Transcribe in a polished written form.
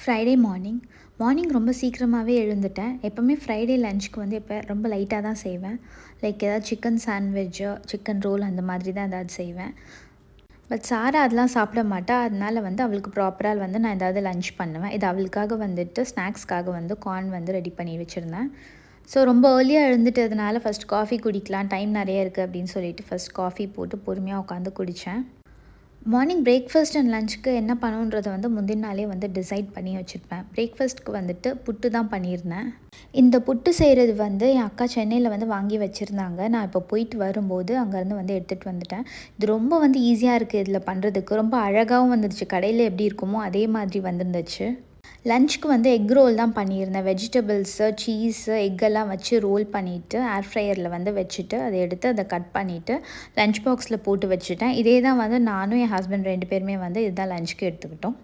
Friday morning ரொம்ப சீக்கிரமாகவே எழுந்துட்டேன். எப்போவுமே ஃப்ரைடே லஞ்சுக்கு வந்து இப்போ ரொம்ப லைட்டாக தான் செய்வேன். லைக் ஏதாவது சிக்கன் சாண்ட்விட்சோ சிக்கன் ரோல் அந்த மாதிரி தான் ஏதாவது செய்வேன். பட் சாரா அதெல்லாம் சாப்பிட மாட்டா. அதனால வந்து அவளுக்கு ப்ராப்பராக வந்து நான் ஏதாவது லஞ்ச் பண்ணுவேன். இது அவளுக்காக வந்துட்டு ஸ்நாக்ஸ்க்காக வந்து கார்ன் வந்து ரெடி பண்ணி வச்சுருந்தேன். ஸோ ரொம்ப ஏர்லியாக எழுந்துட்டதுனால ஃபஸ்ட் காஃபி குடிக்கலாம், டைம் நிறைய இருக்குது அப்படின்னு சொல்லிட்டு ஃபஸ்ட் காஃபி போட்டு பொறுமையாக உட்காந்து குடித்தேன். மார்னிங் பிரேக்ஃபாஸ்ட் அண்ட் லஞ்சுக்கு என்ன பண்ணணுன்றதை வந்து முந்தின நாளே வந்து டிசைட் பண்ணி வச்சுருப்பேன். பிரேக்ஃபாஸ்ட்டுக்கு வந்துட்டு புட்டு தான் பண்ணியிருந்தேன். இந்த புட்டு செய்கிறது வந்து என் அக்கா சென்னையில் வந்து வாங்கி வச்சுருந்தாங்க. நான் இப்போ போயிட்டு வரும்போது அங்கேருந்து வந்து எடுத்துகிட்டு வந்துட்டேன். இது ரொம்ப வந்து ஈஸியாக இருக்குது இதில் பண்ணுறதுக்கு. ரொம்ப அழகாகவும் வந்துடுச்சு. கடையில் எப்படி இருக்குமோ அதே மாதிரி வந்துருந்துச்சு. லஞ்சுக்கு வந்து எக் ரோல் தான் பண்ணியிருந்தேன். வெஜிடபிள்ஸு, சீஸு, எக்கெல்லாம் வச்சு ரோல் பண்ணிவிட்டு ஏர் ஃப்ரையரில் வந்து வச்சுட்டு அதை எடுத்து அதை கட் பண்ணிவிட்டு லஞ்ச் பாக்ஸில் போட்டு வச்சுட்டேன். இதே தான் வந்து நானும் என் ஹஸ்பண்ட் 2 பேருமே வந்து இதுதான் லஞ்சுக்கு எடுத்துக்கிட்டோம்.